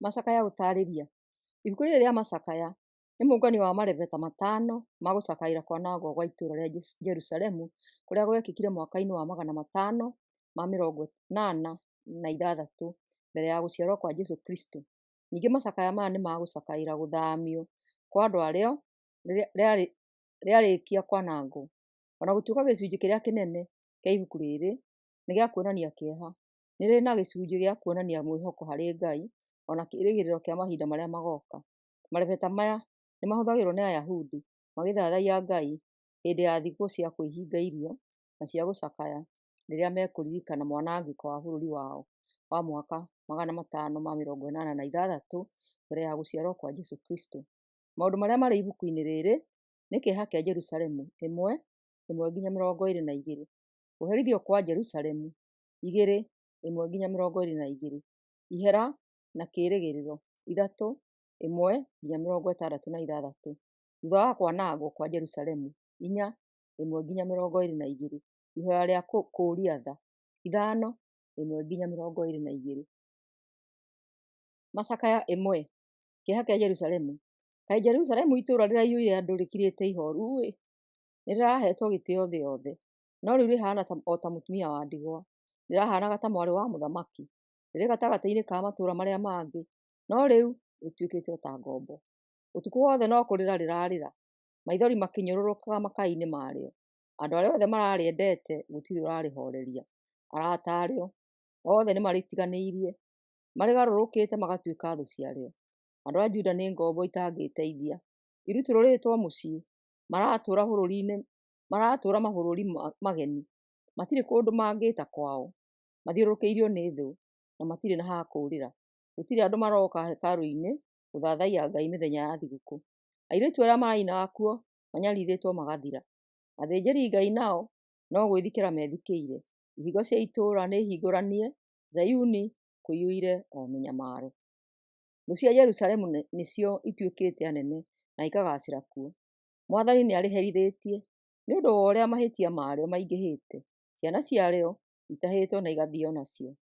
Macakaya gũtarĩria. Ibuku rĩrĩ rĩa Macakaya nĩ mũngano wa marebeta matano ma gũcakaĩra kwanangwo gwa itũũra rĩa Jerusalemu kũrĩa gwekĩkire mwaka-inĩ wa 586 mbere ya gũciarwo kwa Jesũ Kristo. Ningĩ macakaya maya nĩ ma gũcakaĩra gũthamio kwa andũ arĩa rĩarĩkia kwanangwo. Ona gũtuĩka gĩcunjĩ kĩrĩa kĩnene kĩa ibuku rĩrĩ nĩ gĩa kuonania kĩeha, nĩ rĩrĩ na gĩcunjĩ gĩa kuonania mwĩhoko harĩ Ngai ona kĩĩrĩgĩrĩro kĩa mahinda marĩa magoka. Marebeta maya nĩ mahũthagĩrwo nĩ Ayahudi magĩthathaiya Ngai hĩndĩ ya thigũkũ cia kwĩhinga irio na cia gũcakaya rĩrĩa mekũririkana mwanangĩko wa bũrũri wao wa mwaka 586 mbere ya gũciarwo kwa Jesũ Kristo. Maũndũ marĩa marĩ ibuku-inĩ rĩrĩ nĩ kĩeha kĩa Jerusalemu 1:1-22, kũherithio kwa Jerusalemu 2:1-22, ihera na kĩĩrĩgĩrĩro 3:1-66, thutha wa kwanangwo kwa Jerusalemu 4:1-22, ihoya rĩa kũũria tha 5:1-22. Macakaya 1. Kĩeha kĩa Jerusalemu. Kaĩ Jerusalemu itũũra rĩraiyũire andũ rĩkirĩte ihooru ĩ! Nĩ rĩrahetwo gĩtĩo thĩ yothe, no rĩu rĩhana o ta mũtumia wa ndigwa. Rĩrahanaga ta mwarĩ wa mũthamaki. Rĩrĩ gatagatĩ-inĩ ka matũũra marĩa mangĩ, no rĩu rĩtuĩkĩte o ta ngombo. Ũtukũ wothe no kũrĩra rĩrarĩra, maithori makĩnyũrũrũkaga makai-inĩ marĩo. Andũ arĩa othe mararĩendete gũtirĩ ũrarĩhoreria. Arata arĩo othe nĩ marĩtiganĩirie, marĩgarũrũkĩte magatuĩka thũ ciarĩo. Andũ a Juda nĩ ngombo itangĩteithia. Irutĩrwo rĩtwo mũciĩ, maratũũra mabũrũri mageni. Matirĩ kũndũ mangĩĩta kwao. Mathiũrũrũkĩirio nĩ thũ na matirĩ na ha kũũrĩra. Gũtirĩ andũ maroka hekarũ-inĩ gũthathaiya Ngai mĩthenya ya thigũkũ. Airĩtu arĩa marainaga kuo manyarirĩtwo magathira. Athĩnjĩri Ngai nao no gwĩthikĩra methikĩire. Ihingo cia itũũra nĩ hingũranie, Zayuni kũiyũire o mĩnyamaro. Thũ cia Jerusalemu nĩcio ituĩkĩte anene na ikagacĩra kuo. Mwathani nĩ arĩherithĩtie nĩ ũndũ wa ũrĩa mahĩtia marĩo maingĩhĩte. Ciana ciarĩo itahĩtwo na igathiĩ nacio.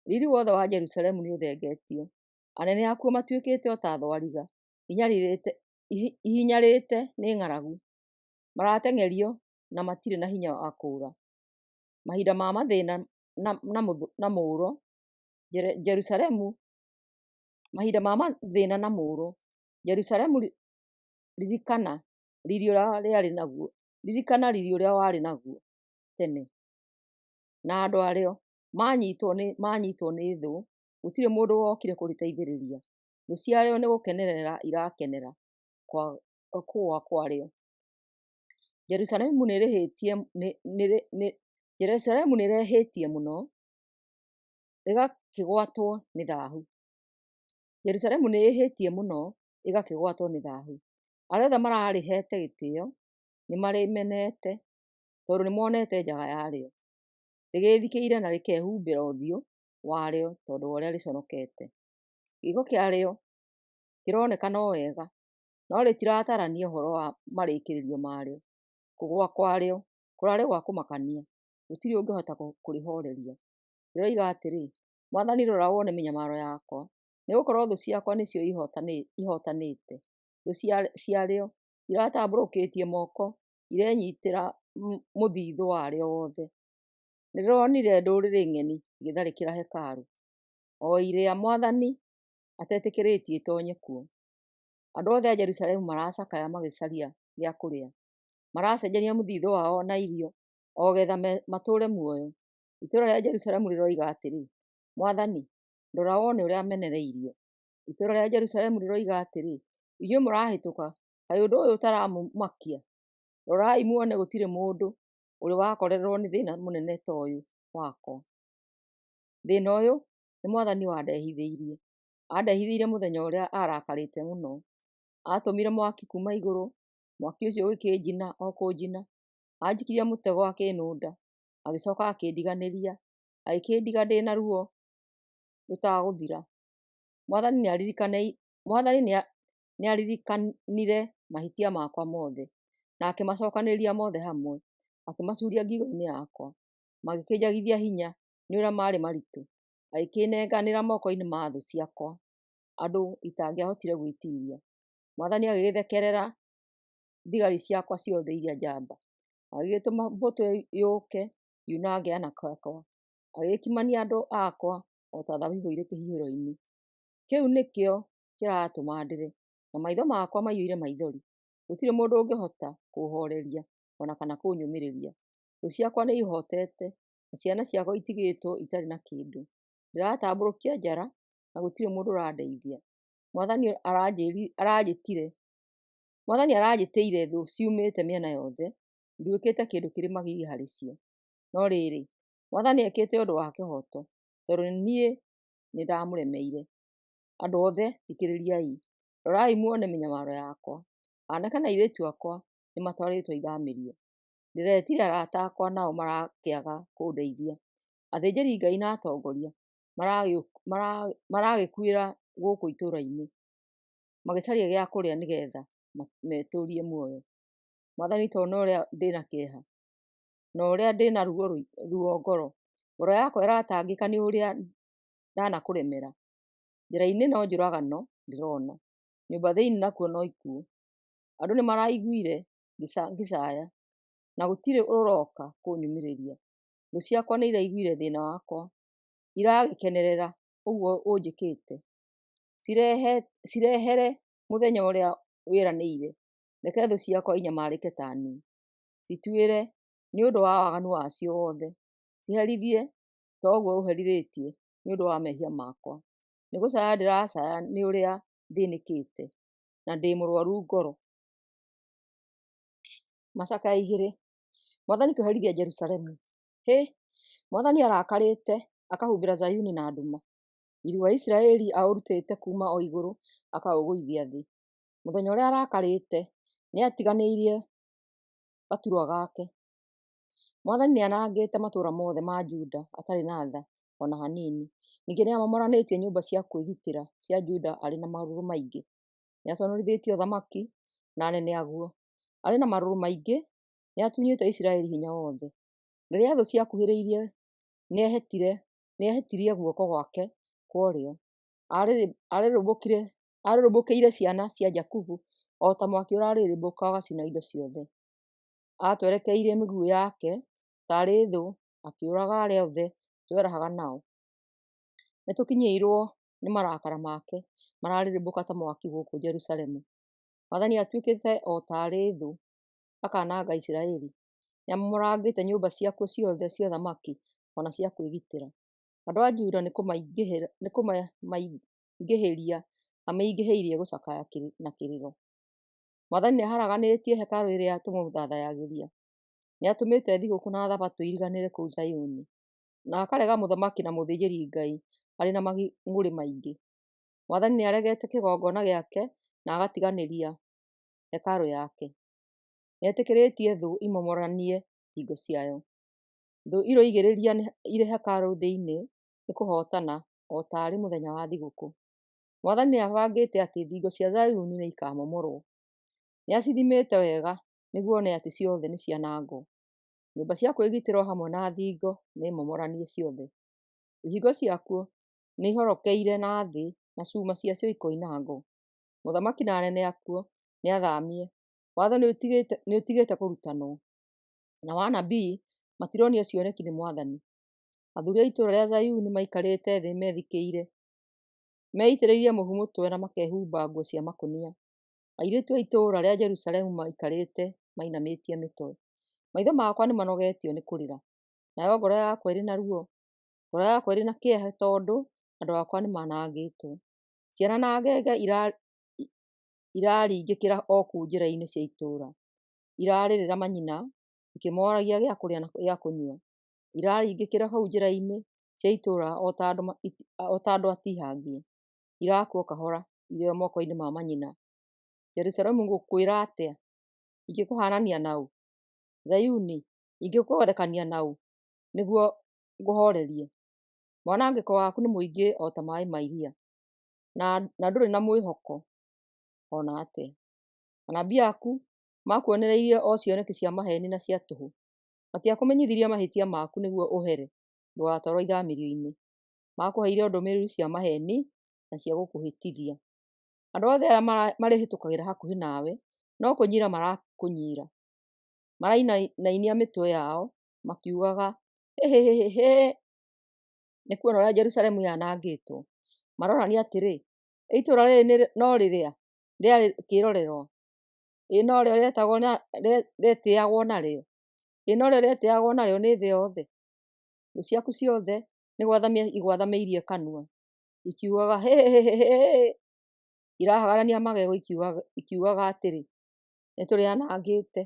Riiri wothe wa Jerusalemu nĩ ũthengetio. Anene akuo matuĩkĩte o ta thwariga, ihinyarĩte nĩ ng'aragu. Marateng'erio na matirĩ na hinya wa kũũra. Mahinda ma mathĩna na mũũro. Jerusalemu, ririkana riri ũrĩa warĩ naguo tene. Na andũ arĩo manyitwo nĩ thũ, gũtirĩ mũndũ wokire kũrĩteithĩrĩria. Thũ ciarĩo nĩ gũkenerera irakenera kũgũa kwarĩo. Jerusalemu nĩ rĩhĩtie mũno ĩgakĩgwatwo nĩ thaahu. Jerusalemu nĩ ĩhĩtie mũno ĩgakĩgwatwo nĩ thaahu. Arĩa othe mararĩhete gĩtĩo nĩ marĩmenete tondũ nĩ monete njaga yarĩo. Rĩgĩĩthikĩire na rĩkehumbĩra ũthiũ warĩo tondũ wa ũrĩa rĩconokete. Gĩko kĩarĩo kĩroneka o wega, no rĩtiratarania ũhoro wa marĩkĩrĩrio marĩo. Kũgũa kwarĩo kũrarĩ gwa kũmakania, gũtirĩ ũngĩhota kũrĩhoreria. Rĩroiga atĩrĩ, Mwathani rora wone mĩnyamaro yakwa, nĩgũkorwo thũ ciakwa nĩcio ihotanĩte. Thũ ciarĩo iratambũrũkĩtie moko, irenyitĩra mũthithũ warĩo wothe. Nĩrĩronire ndũrĩrĩ ng'eni igĩtharĩkĩra hekarũ, o irĩa Mwathani atetĩkĩrĩtie itonye kuo. Andũ othe a Jerusalemu maracakaya magĩcaria gĩa kũrĩa. Maracenjania mũthithũ wao na irio, o getha matũũre muoyo. Itũũra rĩa Jerusalemu rĩroiga atĩrĩ, Mwathani, rora wone ũrĩa menereirio. Itũũra rĩa Jerusalemu rĩroiga atĩrĩ, inyuĩ mũrahĩtũka, kaĩ ũndũ ũyũ ũtaramũmakia? Rorai muone gũtirĩ mũndũ ũrĩ wakorererwo nĩ thĩna mũnene ta ũyũ wakwa. Thĩna ũyũ nĩ Mwathani wandehithĩirie. Andehithĩirie mũthenya ũrĩa arakarĩte mũno. Atũmire mwaki kuuma igũrũ, mwaki ũcio ũgĩkĩnjina o kũnjina. Anjikirie mũtego akĩnũnda, agĩcoka akĩndiganĩria, agĩkĩndiga ndĩ na ruo rũtagũthira. Mwathani nĩ aririkanire mahĩtia makwa mothe, na akĩmacokanĩrĩria mothe hamwe, akĩmacuria ngingo-inĩ yakwa. Magĩkĩnjagithia hinya nĩ ũrĩa marĩ maritũ, agĩkĩnenganĩra moko-inĩ ma thũ ciakwa. andũ itangĩahotire gwĩtiria. Mwathani agĩgĩthekerera thigari ciakwa ciothe iria njamba, agĩgĩtũma mbũtũ yũke yunange Anakakwa, agĩgĩkimania andũ akwa o ta thabibũ irĩ kĩhihĩro-inĩ. Kĩu nĩkĩo kĩratũma ndĩre, na maitho makwa maiyũire maithori. Gũtirĩ mũndũ ũngĩhota kũũhoreria ona kana kũnyũmĩrĩria. Thũ ciakwa nĩ ihotete, na ciana ciakwa itigĩtwo itarĩ na kĩndũ. Ndĩratambũrũkia njara, na gũtirĩ mũndũ ũrandeithia. Mwathani aranjĩtĩire thũ ciumĩte mĩena yothe, nduĩkĩte kĩndũ kĩrĩ magigi harĩ cio. No rĩrĩ, Mwathani ekĩte ũndũ wa kĩhoto, tondũ niĩ nĩndamũremeire. Andũ othe thikĩrĩriai, rorai muone mĩnyamaro yakwa. Aanake na airĩtu akwa nĩmatwarĩtwo ithamĩrio. Ndĩretire arata akwa, nao marakĩaga kũndeithia. Athĩnjĩri Ngai na atongoria maragĩkuĩra gũkũ itũũra-inĩ, magĩcaria gĩa kũrĩa nĩgetha metũũrie muoyo. Mwathani tondũ na ũrĩa ndĩna kĩeha, na ũrĩa ndĩna ruo ngoro, ngoro yakwa ĩratangĩka nĩ ũrĩa ndanakũremera. Njĩra-inĩ no njũragano ndĩrona, nyũmba thĩinĩ nakuo no ikuũ. Andũ nĩmaraiguire ngĩcaya, na gũtirĩ ũroka kũnyumĩrĩria. Thũ ciakwa nĩiraiguire thĩna wakwa, iragĩkenerera ũguo ũnjĩkĩte. Cirehere mũthenya ũrĩa wĩranĩire, reke thũ ciakwa inyamarĩke ta niĩ. Cituĩre nĩ ũndũ wa waganu wacio wothe, ciherithie ta ũguo ũherithĩtie nĩ ũndũ wa mehia makwa. Nĩgũcaya ndĩracaya nĩ ũrĩa thĩnĩkĩte, na ndĩ mũrwaru ngoro. Macakaya 2. Mwathani kũherithia Jerusalemu. Mwathani arakarĩte, akahumbĩra Zayuni na nduma. Riiri wa Isiraeli aũrutĩte kuma o igũrũ, akaũgũithia thĩ. Mũthenya ũrĩa arakarĩte, nĩatiganĩirie gaturwa gake. Mwathani nĩanangĩte matũũra mothe ma Juda atarĩ na tha ona hanini. Ningĩ nĩamomoranĩtie nyũmba cia kwĩgitĩra cia Juda arĩ na marũrũ maingĩ. Nĩaconorithĩtie ũthamaki na anene aguo. Arĩ na marũrũ maingĩ, nĩatunyĩte Isiraeli hinya wothe. Rĩrĩa thũ ciakuhĩrĩirie, nĩehetirie guoko gwake kwa ũrĩo. Arĩrũmbũkĩire ciana cia Jakubu o ta mwaki ũrarĩrĩmbũka ũgacina indo ciothe. Atwerekeirie mĩguĩ yake tarĩ thũ, akĩũraga arĩa othe twerahaga nao. Nĩtũkinyĩirwo nĩ marakara make, mararĩrĩmbũka ta mwaki gũkũ Jerusalemu. Mwathani atuĩkĩte o tarĩ thũ, akananga Isiraeli. Nĩamomorangĩte nyũmba ciakuo ciothe cia ũthamaki ona cia kwĩgitĩra. Andũ a Juda nĩkũmaingĩhĩria amaingĩhĩirie gũcakaya na kĩrĩro. Mwathani nĩaharaganĩtie hekarũ ĩrĩa tũmũthathayagĩria. Nĩatũmĩte thigũkũ na thabatũ iriganĩre kũu Zayuni, na akarega mũthamaki na mũthĩnjĩri Ngai arĩ na mang'ũrĩ maingĩ. Mwathani nĩaregete kĩgongona gĩake na agatiganĩria hekarũ yake. Nĩetĩkĩrĩtie thũ imomoranie thingo ciayo. Thũ iroigĩrĩria irĩ hekarũ thĩinĩ nĩkũhotana o tarĩ mũthenya wa thigũkũ. Mwathani nĩabangĩte atĩ thingo cia Zayuni nĩikamomorwo. Nĩacithimĩte wega nĩguo one atĩ ciothe nĩcianangwo. Nyũmba cia kwĩgitĩrwo hamwe na thingo nĩmomoranie ciothe. Ihingo ciakuo nĩihorokeire na thĩ, na cuma ciacio ikoinangwo. Mũthamaki na anene akuo nĩathamie. Watho nĩũtigĩte kũrutanwo, na wanabii matironio cioneki nĩ Mwathani. Athuri a itũũra rĩa Zayuni maikarĩte thĩ methikĩire, meitĩrĩirie mũhu mũtwe na makehumba nguo cia makũnia. Airĩtu a itũũra rĩa Jerusalemu maikarĩte mainamĩtie mĩtwe. Maitho makwa nĩmanogetio nĩ kũrĩra, nayo ngoro yakwa ĩrĩ na ruo, ngoro yakwa ĩrĩ na kĩeha tondũ andũ akwa nĩmanangĩtwo. Ciana na ngenge iraringĩkĩra o kũu njĩra-inĩ cia itũũra. Irarĩrĩra manyina, ikĩmoragia gĩa kũrĩa na gĩa kũnyua. Iraringĩkĩra hau njĩra-inĩ cia itũũra o ta andũ atihangie. Irakua kahora irĩ o moko-inĩ ma manyina. Jerusalemu ngũkwĩra atĩa? Ingĩkũhanania naũ? Zayuni, ingĩkũgerekania naũ nĩguo ngũhorerie? Mwanangĩko waku nĩ mũingĩ o ta maaĩ ma iria, na ndũrĩ na mwĩhoko ona atĩa. Anabii aku makuonereirie o cioneki cia maheni na cia tũhũ. Matiakũmenyithirie mahĩtia maku nĩguo ũhere ndũgatwarwo ithamĩrio-inĩ. Makũheire ndũmĩrĩri cia maheni na cia gũkũhĩtithia. Andũ othe arĩa marĩhĩtũkagĩra hakuhĩ nawe no kũnyira marakũnyira, marainainia mĩtwe yao makiugaga hĩhĩhĩhĩ. Nĩ kuona ũrĩa Jerusalemu yanangĩtwo, maronania atĩrĩ, itũũra rĩrĩ no rĩrĩa rĩarĩ kĩrorerwa, no rĩo rĩetĩagwo narĩo, no rĩo rĩetĩagwo narĩo nĩ thĩ yothe. Thũ ciaku ciothe nĩ gwathamia igwathamĩirie kanua, ikiugaga hĩhĩhĩhĩ, irahagarania magego ikiugaga atĩrĩ, nĩtũrĩanangĩte.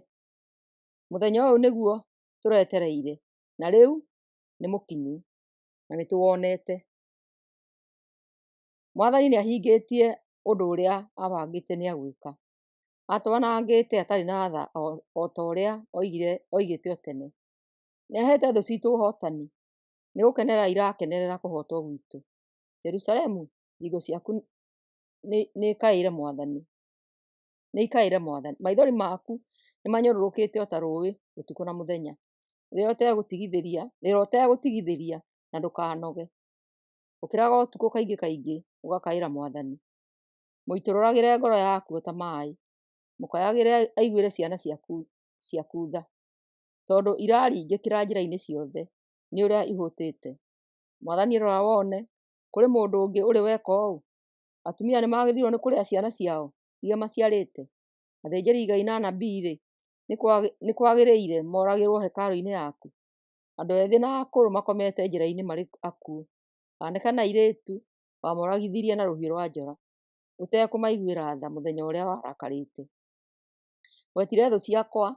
Mũthenya ũyũ nĩguo tũretereire, na rĩu nĩ mũkinyu na nĩtũwonete. Mwathani nĩahingĩtie ũndũ ũrĩa abangĩte nĩagwĩka. Atwanangĩte atarĩ na tha o ta ũrĩa oigĩte o tene. Nĩahete thũ citũ ũhotani, nĩgũkenerera irakenerera kũhotwo gwitũ. Jerusalemu, thingo ciaku nĩikaĩre Mwathani, nĩikaĩre Mwathani. Maithori maku nĩmanyũrũrũkĩte o ta rũĩ ũtukũ na mũthenya. Rĩra ũtegũtigithĩria na ndũkanoge. Ũkĩraga ũtukũ kaingĩ kaingĩ ũgakaĩra Mwathani. Mũitũrũragĩre ngoro yaku o ta maĩ, mũkayagĩre aiguĩre ciana ciaku tha, tondũ iraringĩkĩra njĩra-inĩ ciothe nĩ ũrĩa ihũtĩte. Mwathani rora wone, kũrĩ mũndũ ũngĩ ũrĩ weka ũũ? Atumia nĩmagĩrĩirwo nĩ kũrĩa ciana ciao iria maciarĩte? Athĩnjĩri-Ngai na anabii-rĩ, nĩ kwagĩrĩire moragĩrwo hekarũ-inĩ yaku? Andũ ethĩ na akũrũ makomete njĩra-inĩ marĩ akuũ, anake na airĩtu wamoragithirie na rũhiũ rwa njora, ũtekũmaiguĩra tha mũthenya ũrĩa warakarĩte. Wetire thũ ciakwa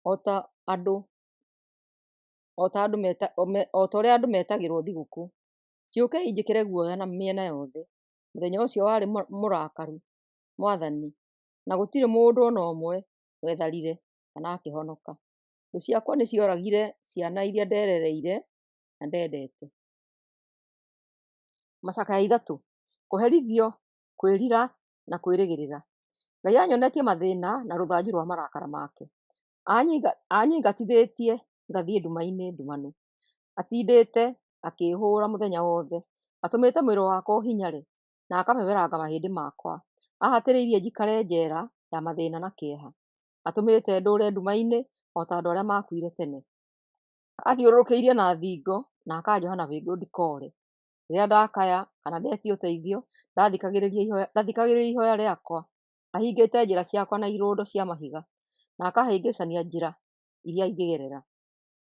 o ta ũrĩa andũ metagĩrwo thigũkũ. Ciũke injĩkĩre guoya na mĩena yothe. Mũthenya ũcio warĩ mũrakaru Mwathani, na gũtirĩ mũndũ ona ũmwe wetharire kana akĩhonoka. Thũ ciakwa nĩcioragire ciana iria nderereire na ndendete. Macakaya 3. Kũherithio, kwĩrira na kwĩrĩgĩrĩra. Ngai anyonetie mathĩna na rũthanju rwa marakara make. Anyingatithĩtie ngathiĩ nduma-inĩ ndumanu. Atindĩte akĩhũra mũthenya wothe. Atũmĩte mwĩrĩ wakwa ũhinyare na akameberanga mahĩndĩ makwa. Ahatĩrĩirie njikare njera ya mathĩna na kĩeha. Atũmĩte ndũre nduma-inĩ o ta andũ arĩa makuire tene. Athiũrũrũkĩirie na thingo na akanjoha na bĩngũ ndikore. Rĩrĩa ndakaya kana ndetia ũteithio, ndathikagĩrĩria ihoya rĩakwa. Ahingĩte njĩra ciakwa na irũndo cia mahiga na akahĩngĩcania njĩra iria ingĩgerera.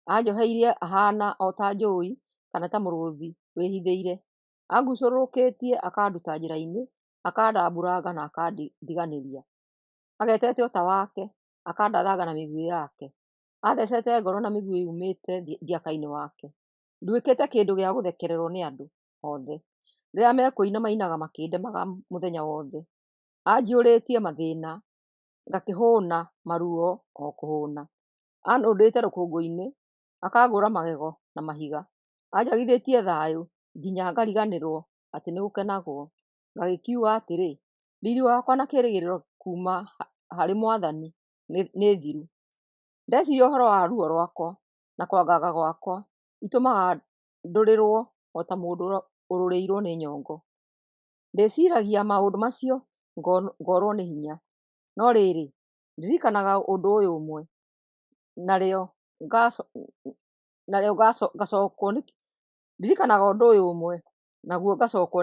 Anjoheirie ahana o ta njũĩ kana ta mũrũũthi wĩhithĩire. Angucũrũrũkĩtie akanduta njĩra-inĩ, akandambũranga na akandiganĩria. Agetete ũta wake, akandathanga na mĩguĩ yake. Athecete ngoro na mĩguĩ yumĩte thiaka-inĩ wake. Nduĩkĩte kĩndũ gĩa gũthekererwo nĩ andũ othe. Rĩrĩa mekũina mainaga makĩndemaga mũthenya wothe. Anjiũrĩtie mathĩna, ngakĩhũna maruo o kũhũna. Anũndĩte rũkũngũ-inĩ, akangũra magego na mahiga. Anjagithĩtie thayũ nginya ngariganĩrwo atĩ nĩ gũkenagwo. Ngagĩkiuga atĩrĩ, riri wakwa na kĩĩrĩgĩrĩro kuuma harĩ Mwathani nĩ thiru. Ndeciria ũhoro wa ruo rwakwa na kwangaga gwakwa itũmaga ndũrĩrwo o ta mũndũ ũrũrĩirwo nĩ nyongo. Ndĩciragia maũndũ macio ngorwo nĩ hinya. No rĩrĩ, ndirikanaga ũndũ ũyũ ũmwe, narĩo ngacokwo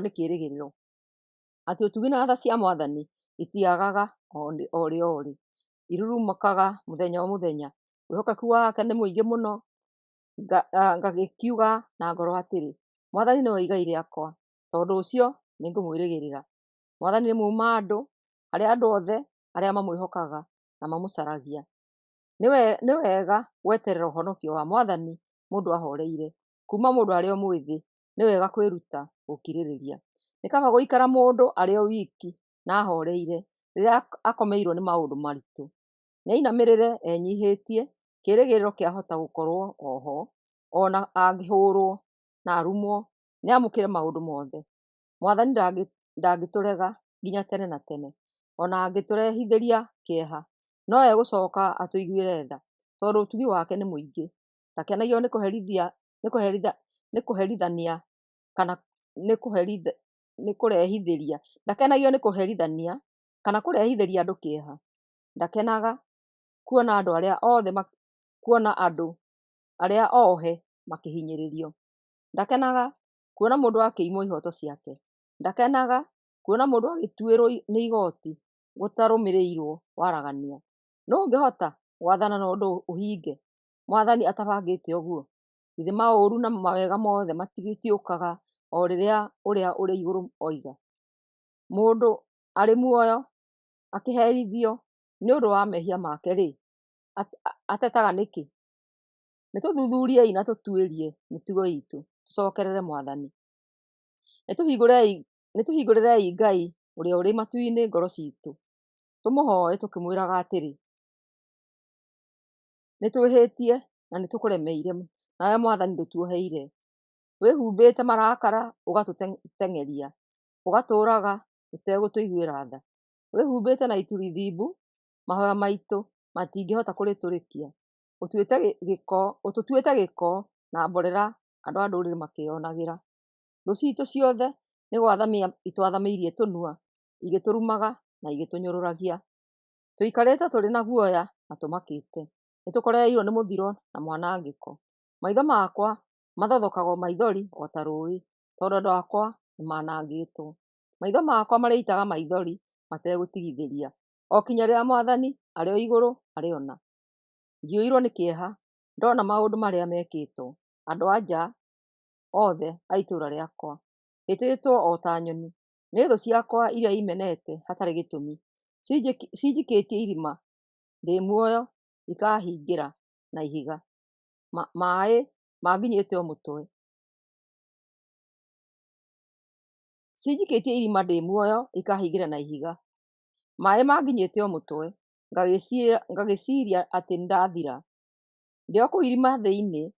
nĩ kĩĩrĩgĩrĩro, atĩ ũtugi na tha cia Mwathani itiagaga o rĩ o rĩ, irurumũkaga mũthenya o mũthenya. Wĩhokeku wake nĩ mũingĩ mũno. Ngagĩkiuga na ngoro atĩrĩ, Mwathani nĩwe igai rĩakwa, tondũ ũcio nĩngũmwĩrĩgĩrĩra. Mwathani nĩ muuma andũ, harĩ andũ othe arĩa mamwĩhokaga na mamũcaragia. Nĩ wega gweterera ũhonokio wa Mwathani mũndũ ahoreire. Kuuma mũndũ arĩ o mwĩthĩ, nĩ wega kwĩruta gũkirĩrĩria. Nĩ kaba gũikara mũndũ arĩ o wiki na ahoreire rĩrĩa akomeirwo nĩ maũndũ maritũ. Nĩainamĩrĩre enyihĩtie, kĩĩrĩgĩrĩro kĩahota gũkorwo oho, ona angĩhũrwo na arumwo nĩamũkĩre maũndũ mothe. Mwathani ndangĩtũrega nginya tene na tene, ona angĩtũrehithĩria kĩeha, no egũcoka atũiguĩre tha, tondũ ũtugi wake nĩ mũingĩ. Ndakenagio nĩ nĩ kũrehithĩria, ndakenagio nĩ kũherithania kana kũrehithĩria andũ kĩeha. Ndakenaga kuona andũ arĩa ohe makĩhinyĩrĩrio. Ndakenaga kuona mũndũ akĩimwo ihoto ciake. Ndakenaga kuona mũndũ agĩtuĩrwo nĩ igoti gũtarũmĩrĩirwo waragania. Nũũ ũngĩhota gwathana na ũndũ ũhinge Mwathani atabangĩte ũguo? Githĩ maũru na mawega mothe matigĩũkaga o rĩrĩa ũrĩa ũrĩ igũrũ oiga? Mũndũ arĩ muoyo akĩherithio nĩ ũndũ wa mehia make-rĩ, atetaga nĩkĩ? Nĩtũthuthuriei na tũtuĩrie mĩtugo itũ, tũcokerere Mwathani. Nĩtũhingũrĩrei Ngai ũrĩa ũrĩ matu-inĩ ngoro citũ, tũmũhoe tũkĩmwĩraga atĩrĩ: nĩtwĩhĩtie na nĩtũkũremeire, nawe Mwathani ndũtuoheire. Wĩhumbĩte marakara ũgatũteng'eria, ũgatũũraga ũtegũtũiguĩra tha. Wĩhumbĩte na itu rithiimbu, mahoya maitũ matingĩhota kũrĩtũrĩkia. Ũtũtuĩte gĩko na mborera, andũ a ndũrĩrĩ makĩonagĩra. Thũ citũ ciothe nĩ gwathamia itwathamĩirie tũnua, igĩtũrumaga na igĩtũnyũrũragia. Tũikarĩte tũrĩ na guoya na tũmakĩte, nĩtũkorereirwo nĩ mũthiro na mwanangĩko. Maitho makwa mathothokaga o maithori o ta rũũĩ, tondũ andũ akwa nĩmanangĩtwo. Maitho makwa marĩitaga maithori mategũtigithĩria, o kinya rĩrĩa Mwathani arĩ o igũrũ arĩona. Njiyũirwo nĩ kĩeha ndona maũndũ marĩa mekĩtwo andũ-a-nja othe a itũũra rĩakwa. Hĩtĩtwo o ta nyoni nĩ thũ ciakwa iria imenete hatarĩ gĩtũmi. Cinjikĩtie irima ndĩ muoyo, ikahingĩra na ihiga. Maĩ manginyĩte o mũtwe. Cinjikĩtie irima ndĩ muoyo, ikahingĩra na ihiga. Maĩ manginyĩte o mũtwe, ngagĩciria atĩ nĩndathira. Ndĩ o kũu irima thĩinĩ,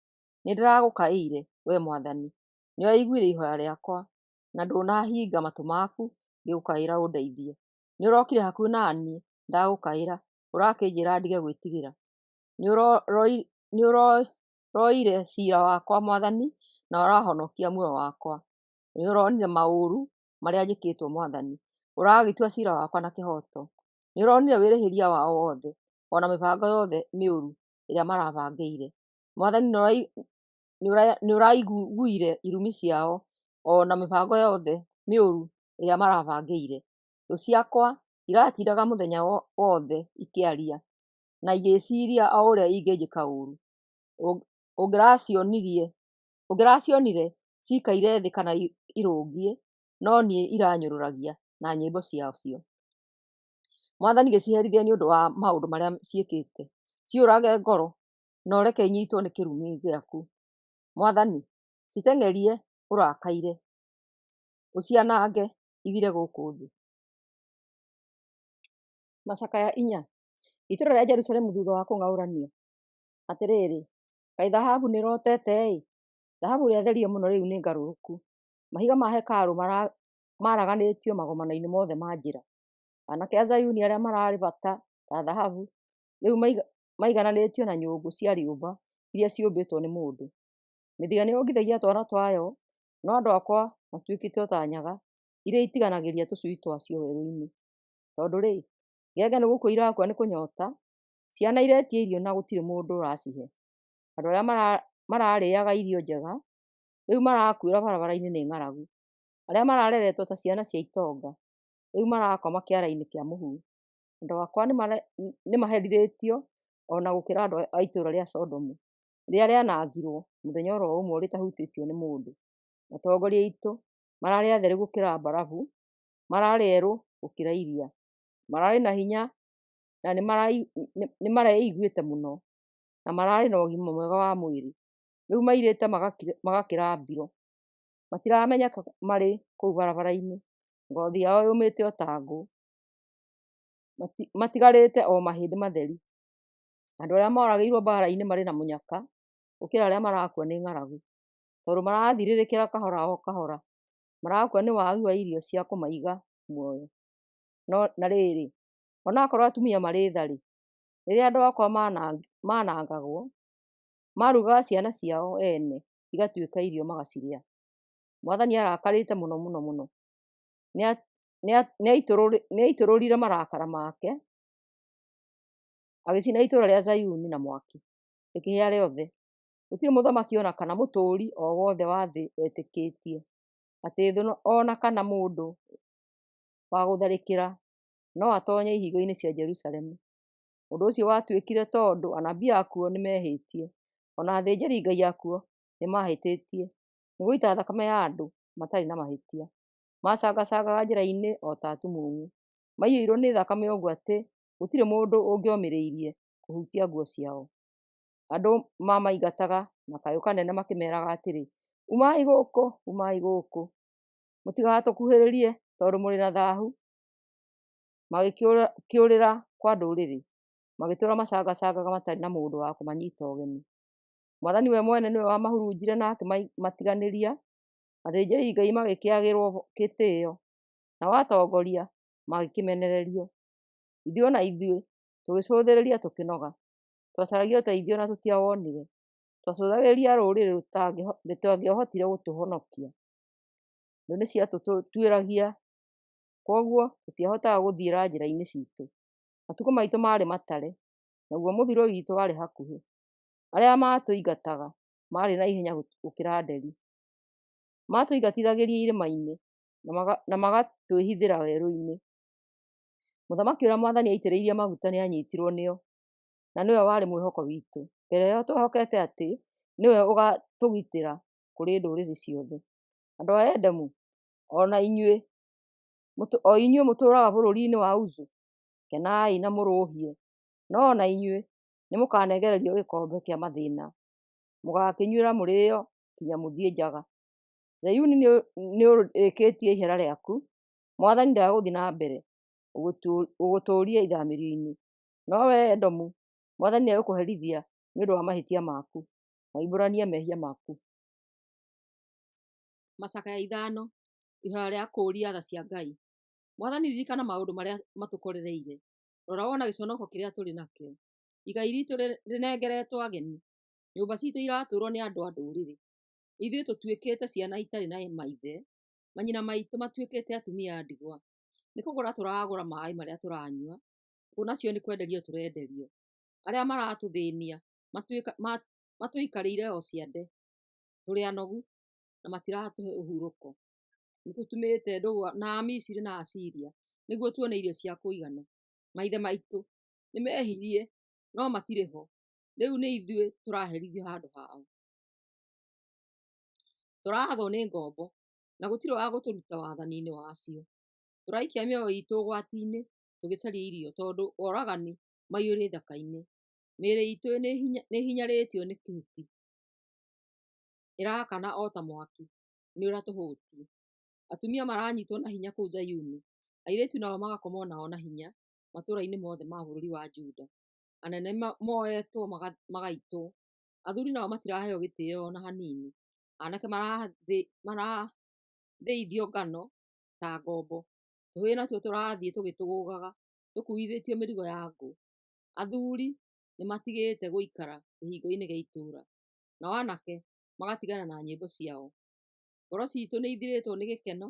nĩndĩragũkaĩire, wee Mwathani. Nĩũraiguire ihoya rĩakwa, na ndũnahinga matũ maku ngĩgũkaĩra ũndeithie. Nĩũrokire hakuhĩ na niĩ ndagũkaĩra, ũrakĩnjĩra ndige gwĩtigĩra. Nĩũroire ciira wakwa Mwathani, na ũrahonokia muoyo wakwa. Nĩũronire maũru marĩa njĩkĩtwo Mwathani, ũragĩtua ciira wakwa na kĩhoto. Nĩũronire wĩrĩhĩria wao wothe, ona mĩbango yothe mĩũru ĩrĩa marabangĩire. Mwathani nĩũraiguire irumi ciao, ona mĩbango yothe mĩũru ĩrĩa marabangĩire. Thũ ciakwa iratindaga mũthenya wothe ikĩaria, na igĩciria o ũrĩa ingĩnjĩka ũũru. Ũngĩracionire cikaire thĩ kana irũngiĩ, no niĩ iranyũrũragia na nyĩmbo ciacio. Mwathani gĩciherithie nĩ ũndũ wa maũndũ marĩa ciĩkĩte. Ciũrage ngoro, na ũreke inyitwo nĩ kĩrumi gĩaku. Mwathani, citeng'erie ũrakaire, ũcianange ithire gũkũ thĩ. Macakaya 4. Itũũra rĩa Jerusalemu thutha wa kũng'aũranio. Atĩrĩrĩ, kaĩ thahabu nĩĩrotete-ĩ! Thahabu ĩrĩa therie mũno rĩu nĩ ngarũrũku. Mahiga ma hekarũ maraganĩtio magomano-inĩ mothe ma njĩra. Anake a Zayuni arĩa mararĩ bata ta thahabu, rĩu maigananĩtio na nyũngũ cia rĩũmba iria ciũmbĩtwo nĩ mũndũ. Mĩthia nĩyongithagia twana twayo, no andũ akwa matuĩkĩte o ta nyaga iria itiganagĩria tũcui twacio werũ-inĩ. Tondũ-rĩ, ngenge nĩgũkua irakua nĩ kũnyota, ciana iretia irio na gũtirĩ mũndũ ũracihe. Andũ arĩa mararĩaga irio njega, rĩu marakuĩra barabara-inĩ nĩ ng'aragu. Arĩa marareretwo ta ciana cia itonga, rĩu marakoma kĩara-inĩ kĩa mũhu. Andũ akwa nĩmaherithĩtio ona gũkĩra andũ a itũũra rĩa Sodomu, rĩrĩa rĩanangirwo mũthenya oro ũmwe rĩtahutĩtio nĩ mũndũ. Atongoria aitũ mararĩ atheru gũkĩra mbarabu, mararĩ erũ gũkĩra iria. Mararĩ na hinya na nĩmareiguĩte mũno, na mararĩ na ũgima mwega wa mwĩrĩ. Rĩu mairĩte magakĩra mbiro. Matiramenyeka marĩ kũu barabara-inĩ, ngothi yao yũmĩte o ta ngũ. Matigarĩte o mahĩndĩ matheri. Andũ arĩa moragĩirwo mbara-inĩ marĩ na mũnyaka gũkĩra arĩa marakua nĩ ng'aragu, tondũ marathirĩrĩkĩra kahora o kahora. Marakua nĩ wagi wa irio cia kũmaiga muoyo. Na rĩrĩ, onakorwo atumia marĩ tha-rĩ, rĩrĩa andũ akwa manangagwo, marugaga ciana ciao ene igatuĩka irio magacirĩa. Mwathani arakarĩte mũno mũno mũno. nĩaitũrũrire marakara make agĩcina itũũra rĩa Zayuni na mwaki rĩkĩhĩa rĩothe. Gũtirĩ mũthamaki ona kana mũtũũri o wothe wa thĩ wetĩkĩtie atĩ thũ ona kana mũndũ wa gũtharĩkĩra no atonye ihingo-inĩ cia Jerusalemu. Ũndũ ũcio watuĩkire tondũ anabii akuo nĩmehĩtie, ona athĩnjĩri-Ngai akuo nĩmahĩtĩtie nĩ gũita thakame ya andũ matarĩ na mahĩtia. Macangacangaga njĩra-inĩ o ta atumumu, maiyũirwo nĩ thakame ũguo atĩ gũtirĩ mũndũ ũngĩomĩrĩirie kũhutia nguo ciao. Andũ mamaingataga na kayũ kanene makĩmeraga atĩrĩ, umai gũkũ, umai gũkũ, mũtigatũkuhĩrĩrie tondũ mũrĩ na thaahu. Magĩkĩũrĩra kwa ndũrĩrĩ, magĩtũũra macangacangaga matarĩ na mũndũ wa kũmanyita ũgeni. Mwathani we mwene nĩwe wamahurunjire na akĩmatiganĩria, athĩnjĩri-Ngai magĩkĩagĩrwo gĩtĩĩo, nao atongoria magĩkĩmenererio. Ithuĩ ona ithuĩ tũgĩcũthĩrĩria tũkĩnoga, twacaragia ũteithio na tũtiawonire, twacũthagĩrĩria rũrĩrĩ rũtangĩahotire gũtũhonokia. Thũ nĩciatũtuĩragia, koguo tũtiahotaga gũthiĩra njĩra-inĩ citũ. Matukũ maitũ marĩ matare, naguo mũthiro witũ warĩ hakuhĩ. Arĩa matũingataga marĩ na ihenya gũkĩra nderi, matũingatithagĩria irĩma-inĩ na magatwĩhithĩra werũ-inĩ. Mũthamaki ũrĩa Mwathani aitĩrĩirie maguta nĩanyitirwo nĩo, na nĩwe warĩ mwĩhoko witũ. Mbere ĩyo twehokete atĩ nĩwe ũgatũgitĩra kũrĩ ndũrĩrĩ ciothe. Andũ a Edomu, o inyuĩ mũtũũraga bũrũri-inĩ wa Uzu, kenai na mũrũhie, no ona inyuĩ nĩmũkanegererio gĩkombe kĩa mathĩna, mũgakĩnyuĩra mũrĩo kinya mũthiĩ njaga. Zayuni nĩũrĩkĩtie ihera rĩaku, Mwathani ndagũthiĩ na mbere gũgũtũũria ithamĩrio-inĩ. No wee Edomu, Mwathani nĩegũkũherithia nĩ ũndũ wa mahĩtia maku, waimbũranie mehia maku. Macakaya 5, ihoya rĩa kũũria tha cia Ngai. Mwathani ririkana maũndũ marĩa matũkorereire. Rora wona gĩconoko kĩrĩa tũrĩ nakĩo. Igai ritũ rĩnengeretwo ageni. Nyũmba citũ iratũũrwo nĩ andũ a ndũrĩrĩ. Ithuĩ tũtuĩkĩte ciana itarĩ na maithe, manyina maitũ matuĩkĩte atumia a ndigwa. Nĩ kũgũra tũragũra maaĩ marĩa tũranyua, nacio nĩ kwenderio tũrenderio. Arĩa maratũthĩnia matũikarĩire o ciande. Tũrĩ anogu na matiratũhe ũhurũko. Nĩtũtumĩte ndũgũ na Amisiri na Asiria nĩguo tuone irio cia kũigana. Maithe maitũ nĩmehirie no matirĩ ho, rĩu nĩ ithuĩ tũraherithio handũ hao. Tũrahathwo nĩ ngombo na gũtirĩ wa gũtũruta wathani-inĩ wacio. Tũraikia mĩoyo itũ ũgwati-inĩ tũgĩcaria irio, tondũ oragani maiyũrĩ thaka-inĩ. Mĩĩrĩ itũ nĩĩhinyarĩtio nĩ kĩhuti, ĩrakana o ta mwaki, nĩ ũratũhũtie. Atumia maranyitwo na hinya kũu Zayuni, airĩtu nao magakomwo nao na hinya matũũra-inĩ mothe ma bũrũri wa Juda. Anene moetwo magaitwo, athuri nao matiraheo gĩtĩĩo ona hanini. Anake marathĩithio ngano ta ngombo. Tũhĩĩ natuo tũrathiĩ tũgĩtũgũgaga tũkuithĩtio mĩrigo ya ngũ. Athuri nĩmatigĩte gũikara kĩhingo-inĩ gĩa itũũra, nao anake magatigana na nyĩmbo ciao. Ngoro citũ nĩithirĩtwo nĩ gĩkeno,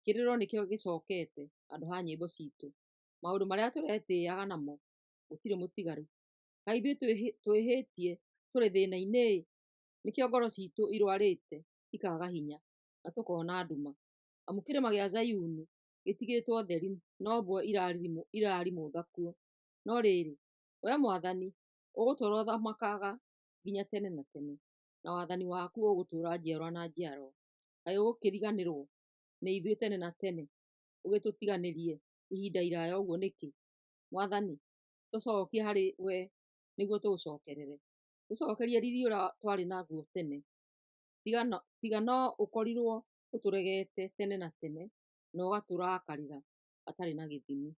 kĩrĩro nĩkĩo gĩcokete handũ ha nyĩmbo citũ. Maũndũ marĩa tũretĩĩaga namo gũtirĩ mũtigaru. Kaĩ ithuĩ twĩhĩtie tũrĩ thĩĩna-inĩ? Nĩkĩo ngoro citũ irwarĩte ikaga hinya na tũkona nduma. Amu kĩrĩma gĩa Zayuni gĩtigĩtwo theri, no mbwe irarimũtha kuo. No rĩrĩ, wee Mwathani ũgũtũũra ũthamakaga nginya tene na tene, na wathani waku ũgũtũũra njiarwa na njiarwa. Kaĩ ũgũkĩriganĩrwo nĩ ithuĩ tene na tene, ũgĩtũtiganĩrie ihinda iraya ũguo nĩkĩ? Mwathani, tũcokie harĩ we nĩguo tũgũcokerere. Tũcokerie riri ũrĩa twarĩ naguo tene. Tiga no ũkorirwo ũtũregete tene na tene, na ũgatũrakarĩra hatarĩ na gĩthimi.